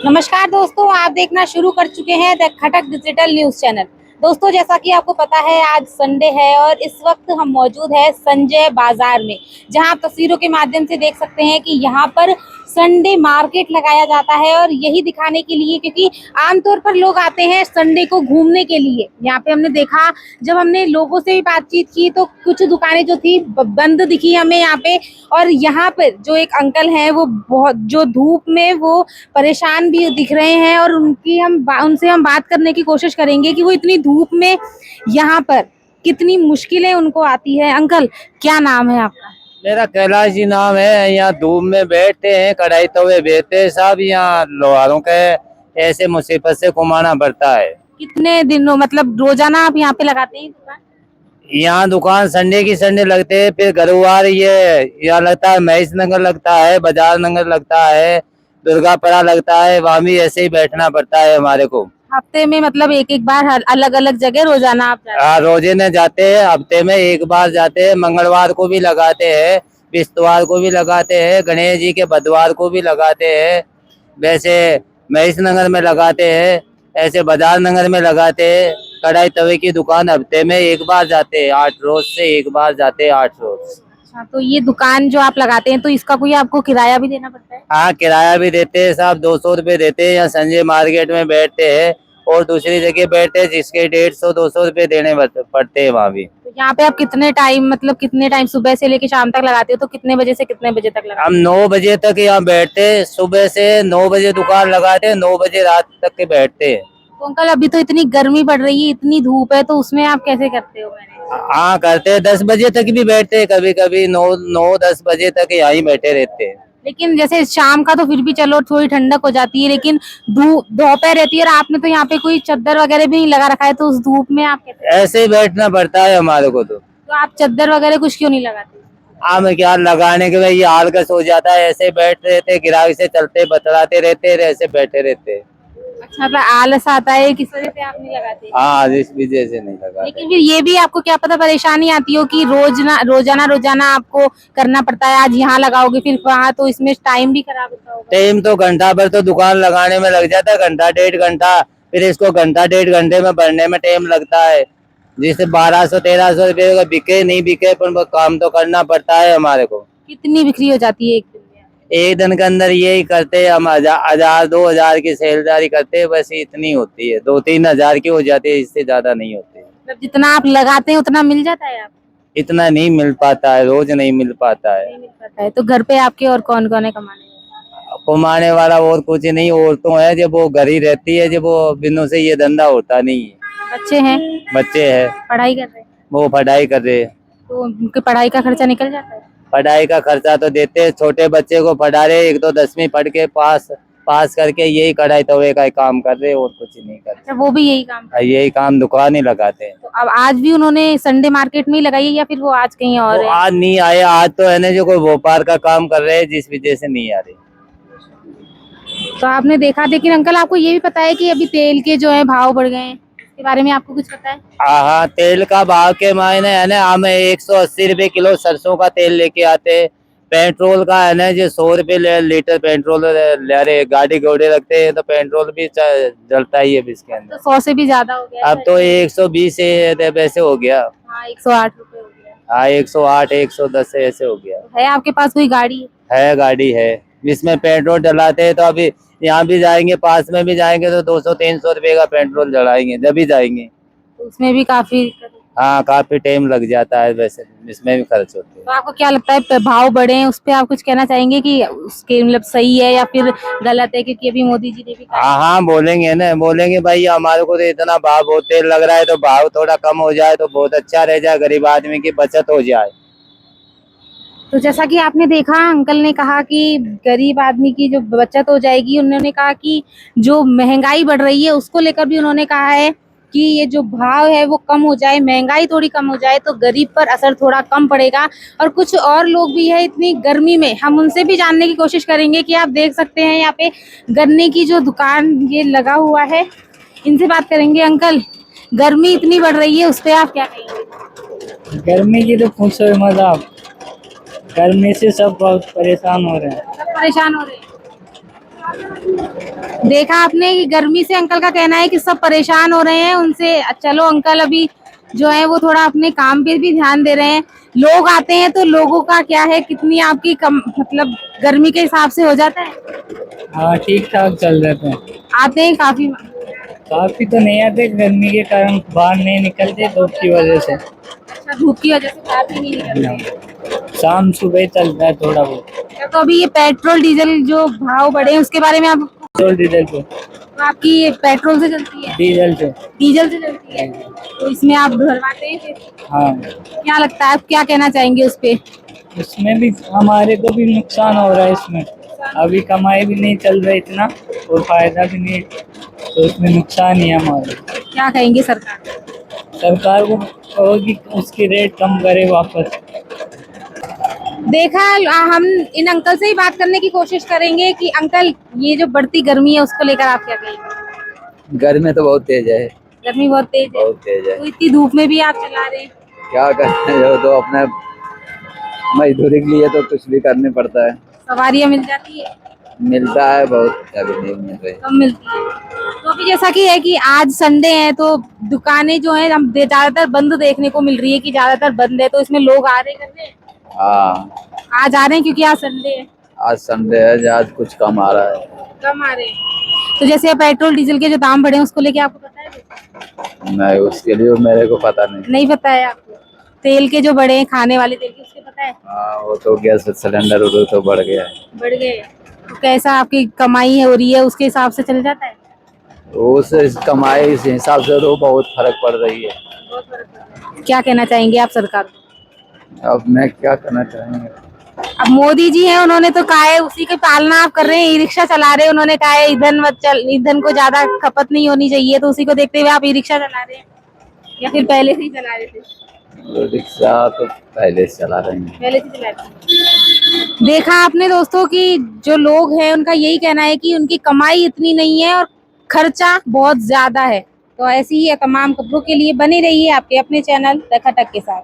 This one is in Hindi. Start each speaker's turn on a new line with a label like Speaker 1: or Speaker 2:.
Speaker 1: नमस्कार दोस्तों, आप देखना शुरू कर चुके हैं the Khattak digital news channel. दोस्तों, जैसा कि आपको पता है आज संडे है और इस वक्त हम मौजूद है संजय बाजार में, जहां आप तस्वीरों के माध्यम से देख सकते हैं कि यहां पर संडे मार्केट लगाया जाता है और यही दिखाने के लिए, क्योंकि आमतौर पर लोग आते हैं संडे को घूमने के लिए। यहाँ पे हमने देखा, जब हमने लोगों से भी बातचीत की तो कुछ दुकानें जो थी बंद दिखी हमें यहाँ पे। और यहाँ पर जो एक अंकल हैं वो बहुत जो धूप में वो परेशान भी दिख रहे हैं और उनसे हम बात करने की कोशिश करेंगे कि वो इतनी धूप में यहाँ पर कितनी मुश्किलें उनको आती है। अंकल, क्या नाम है आपका?
Speaker 2: मेरा कैलाश जी नाम है। यहाँ धूप में बैठते हैं, कढ़ाई तवे बेचते हैं, सब यहाँ लोहारों के ऐसे मुसीबत से घुमाना पड़ता है।
Speaker 1: कितने दिनों मतलब रोजाना आप यहाँ पे लगाते हैं दुकान?
Speaker 2: यहाँ दुकान संडे की संडे लगते हैं, फिर घरवार ये यहाँ लगता है, महेश नगर लगता है, बाजार नगर लगता है, दुर्गापुरा लगता है, वहाँ भी ऐसे ही बैठना पड़ता है हमारे को।
Speaker 1: हफ्ते में मतलब एक एक बार अलग अलग जगह रोजाना आप जाते हैं?
Speaker 2: हाँ, रोजे न जाते हैं, हफ्ते में एक बार जाते हैं। मंगलवार को भी लगाते हैं, बिस्तवार को भी लगाते हैं, गणेश जी के बुधवार को भी लगाते हैं। वैसे महेश नगर में लगाते हैं, ऐसे बाजार नगर में लगाते हैं। कढ़ाई तवे की दुकान हफ्ते में एक बार जाते हैं, 8 रोज से एक बार जाते हैं, 8 रोज।
Speaker 1: अच्छा, तो ये दुकान जो आप लगाते हैं तो इसका कोई आपको किराया भी देना पड़ता है?
Speaker 2: हाँ, किराया भी देते हैं, साहब 200 रुपये देते हैं। यहाँ संजय मार्केट में बैठते हैं और दूसरी जगह बैठते हैं जिसके 150-200 रुपये देने पड़ते हैं वहाँ भी।
Speaker 1: तो यहाँ पे आप कितने टाइम सुबह से लेके शाम तक लगाते हो? तो कितने बजे से कितने बजे तक लगाते
Speaker 2: हम 9 बजे तक यहाँ बैठते हैं, सुबह से 9 बजे दुकान लगाते हैं, 9 बजे रात तक के बैठते हैं।
Speaker 1: हो? तो अंकल, अभी तो इतनी गर्मी पड़ रही है, इतनी धूप है, तो उसमें आप कैसे करते हो मैनेज?
Speaker 2: हाँ, करते हैं, 10 बजे तक भी बैठते हैं, कभी कभी 9-10 बजे तक यहाँ ही बैठे रहते हैं।
Speaker 1: लेकिन जैसे शाम का तो फिर भी चलो थोड़ी ठंडक हो जाती है, लेकिन दोपहर रहती है और आपने तो यहाँ पे कोई चद्दर वगैरह भी नहीं लगा रखा है, तो उस धूप में आप कैसे?
Speaker 2: ऐसे ही बैठना पड़ता है हमारे को।
Speaker 1: तो आप चद्दर वगैरह कुछ क्यों नहीं लगाते?
Speaker 2: हम क्या लगाने के, भाई ये आलकस हो जाता है, ऐसे बैठ रहते, गिराक से चलते बतलाते रहते, ऐसे बैठे रहते।
Speaker 1: अच्छा, तो आलस आता है, किस वजह से आप नहीं लगाते?
Speaker 2: हाँ, इस वजह से नहीं लगाते।
Speaker 1: लेकिन फिर ये भी आपको क्या पता परेशानी आती हो कि रोजाना आपको करना पड़ता है। आज यहाँ लगाओगे फिर वहाँ, तो इसमें टाइम भी खराब होता होगा।
Speaker 2: टाइम तो घंटा भर तो दुकान लगाने में लग जाता है, घंटा 1.5 घंटा, फिर इसको घंटा 1.5 घंटे में भरने में टाइम लगता है। जिससे 1200-1300 रुपये का बिके नहीं बिके, पर वो काम तो करना पड़ता है हमारे को।
Speaker 1: कितनी बिक्री हो जाती है एक दिन में?
Speaker 2: एक दिन के अंदर यही करते हैं हम, 1000-2000 की सेलदारी करते हैं, बस इतनी होती है। 2-3 हजार की हो जाती है, इससे ज्यादा नहीं होती है।
Speaker 1: मतलब जितना आप लगाते हैं उतना मिल जाता है आपको?
Speaker 2: इतना नहीं मिल पाता है, रोज नहीं मिल पाता है।
Speaker 1: नहीं मिल पाता है। तो घर पे आपके और कौन कौन है कमाने वाले?
Speaker 2: कमाने वाला और कुछ नहीं, औरतों है, जब वो घर ही रहती है, जब वो बिनों से ये धंधा होता नहीं है।
Speaker 1: बच्चे हैं?
Speaker 2: बच्चे है,
Speaker 1: पढ़ाई कर रहे हैं?
Speaker 2: वो पढ़ाई कर रहे हैं।
Speaker 1: तो उनकी पढ़ाई का खर्चा निकल जाता है?
Speaker 2: पढ़ाई का खर्चा तो देते हैं, छोटे बच्चे को पढ़ा रहे, एक तो 10वीं पढ़ के पास करके यही कढ़ाई तवे का काम कर रहे, और कुछ नहीं कर
Speaker 1: अच्छा, वो भी यही काम कर
Speaker 2: रहे, यही काम दुकान ही लगाते हैं।
Speaker 1: तो अब आज भी उन्होंने संडे मार्केट में ही लगाई है या फिर वो आज कहीं और
Speaker 2: वो
Speaker 1: है?
Speaker 2: आज नहीं आए, आज तो है ना जो कोई व्यापार का काम कर रहे हैं, जिस वजह से नहीं आ रहे।
Speaker 1: तो आपने देखा, लेकिन अंकल आपको ये भी पता है कि अभी तेल के जो है भाव बढ़ गए हैं, इसके बारे में आपको कुछ पता है?
Speaker 2: हाँ, तेल का भाव के मायने है ना, हम 180 रुपए किलो सरसों का तेल लेके आते हैं। पेट्रोल का है ना जो 100 रुपए लीटर पेट्रोल ले रहे, गाड़ी घोड़े रखते हैं तो पेट्रोल भी जलता ही है इसके
Speaker 1: तो
Speaker 2: अंदर।
Speaker 1: 100 से भी ज्यादा हो गया
Speaker 2: अब तो 120 से वैसे हो गया।
Speaker 1: हाँ, 108 रुपए हो गया।
Speaker 2: हाँ, 108-110 ऐसे हो गया।
Speaker 1: है आपके पास कोई गाड़ी?
Speaker 2: है, गाड़ी है, जिसमें पेट्रोल डलाते हैं। तो अभी यहाँ भी जाएंगे, पास में भी जाएंगे तो 200-300 रुपए का पेट्रोल जलाएंगे जब भी जाएंगे।
Speaker 1: तो उसमें भी काफी
Speaker 2: हाँ, काफी टाइम लग जाता है, वैसे इसमें भी खर्च होते हैं।
Speaker 1: तो आपको क्या लगता है भाव बढ़े हैं उस पे आप कुछ कहना चाहेंगे कि उसके मतलब सही है या फिर गलत है? क्योंकि अभी मोदी जी ने भी कहा।
Speaker 2: हाँ, बोलेंगे ना, बोलेंगे भाई हमारे को तो इतना भाव बहुत तेल लग रहा है, तो भाव थोड़ा कम हो जाए तो बहुत अच्छा रह जाए, गरीब आदमी की बचत हो जाए।
Speaker 1: तो जैसा कि आपने देखा, अंकल ने कहा कि गरीब आदमी की जो बचत हो जाएगी। उन्होंने कहा कि जो महंगाई बढ़ रही है उसको लेकर भी उन्होंने कहा है कि ये जो भाव है वो कम हो जाए, महंगाई थोड़ी कम हो जाए तो गरीब पर असर थोड़ा कम पड़ेगा। और कुछ और लोग भी है इतनी गर्मी में, हम उनसे भी जानने की कोशिश करेंगे कि आप देख सकते हैं यहाँ पे गन्ने की जो दुकान ये लगा हुआ है, इनसे बात करेंगे। अंकल, गर्मी इतनी बढ़ रही है उस पर आप क्या कहेंगे?
Speaker 3: गर्मी की तो पूछो मत आप, गर्मी से सब बहुत परेशान हो रहे हैं।
Speaker 1: सब परेशान हो रहे हैं। देखा आपने कि गर्मी से अंकल का कहना है कि सब परेशान हो रहे हैं उनसे। चलो अंकल अभी जो है वो थोड़ा अपने काम पे भी ध्यान दे रहे हैं। लोग आते हैं तो लोगों का क्या है, कितनी आपकी कम मतलब गर्मी के हिसाब से हो जाता है?
Speaker 3: हाँ ठीक ठाक चल रहे थे।
Speaker 1: आते हैं काफी?
Speaker 3: काफी तो नहीं आते, गर्मी के कारण बाहर नहीं निकलते धूप की वजह से।
Speaker 1: अच्छा, धूप की वजह से काफी नहीं निकलते।
Speaker 3: शाम सुबह चलता है थोड़ा बहुत।
Speaker 1: तो अभी ये पेट्रोल डीजल जो भाव बढ़े हैं उसके बारे में आप,
Speaker 3: पेट्रोल डीजल पे।
Speaker 1: तो आपकी ये पेट्रोल से चलती है?
Speaker 3: डीजल से।
Speaker 1: डीजल से चलती है, तो इसमें आप भरवाते हैं फिर?
Speaker 3: हाँ,
Speaker 1: क्या लगता है, आप क्या कहना चाहेंगे उस पे?
Speaker 3: उसमें भी हमारे को भी नुकसान हो रहा है इसमें। अभी कमाई भी नहीं चल रही इतना और फायदा भी नहीं, तो उसमें नुकसान ही है हमारे।
Speaker 1: क्या कहेंगे सरकार?
Speaker 3: सरकार को कहो कि उसकी रेट कम करे वापस।
Speaker 1: देखा, हम इन अंकल से ही बात करने की कोशिश करेंगे कि अंकल ये जो बढ़ती गर्मी है उसको लेकर आप क्या कहेंगे?
Speaker 2: गर्मी तो बहुत तेज है,
Speaker 1: गर्मी बहुत तेज है,
Speaker 2: बहुत तेज है।
Speaker 1: तो इतनी धूप में भी आप चला रहे हैं?
Speaker 2: क्या करते हैं, जो तो अपने मजदूरी के लिए तो कुछ भी करना पड़ता है।
Speaker 1: सवारियां मिल जाती है?
Speaker 2: मिलता है बहुत, कभी नहीं मिल रही।
Speaker 1: कम मिलती है। तो अभी जैसा कि है कि आज संडे है तो दुकानें जो है हम ज्यादातर बंद देखने को मिल रही है, कि ज्यादातर बंद है, तो इसमें लोग आ रहे करने?
Speaker 2: हाँ,
Speaker 1: आज आ रहे हैं क्योंकि आज संडे है।
Speaker 2: आज संडे है, आज कुछ कम आ रहा है।
Speaker 1: कम आ रहे हैं। तो जैसे पेट्रोल डीजल के जो दाम बढ़े हैं उसको लेके आपको पता है कुछ?
Speaker 2: नहीं, उसके लिए मेरे को पता नहीं।
Speaker 1: नहीं पता है आपको? तेल के जो बढ़े हैं, खाने वाले तेल के, उसके पता है?
Speaker 2: हाँ, वो तो गैस सिलेंडर वो तो बढ़ गया है।
Speaker 1: बढ़ गए। तो कैसा आपकी कमाई है हो रही है उसके हिसाब से चल जाता है?
Speaker 2: उस कमाई इस हिसाब से तो बहुत फर्क पड़ रही है।
Speaker 1: बहुत फर्क पड़ रहा है। क्या कहना चाहेंगे आप सरकार को?
Speaker 2: अब मैं क्या करना चाहेंगे।
Speaker 1: अब मोदी जी हैं, उन्होंने तो कहा है, उसी की पालना आप कर रहे हैं, ई रिक्शा चला रहे हैं, उन्होंने कहा है ईंधन मत चल, ईंधन को ज्यादा खपत नहीं होनी चाहिए, तो उसी को देखते हुए आप ई रिक्शा चला रहे हैं या फिर पहले से ही चला रहे थे?
Speaker 2: रिक्शा तो पहले से चला रहे हैं।
Speaker 1: पहले से चला रहे थे। देखा आपने दोस्तों कि जो लोग हैं उनका यही कहना है कि उनकी कमाई इतनी नहीं है और खर्चा बहुत ज्यादा है। तो ऐसी ही तमाम खबरों के लिए बने रहिए आपके अपने चैनल द खटक के साथ।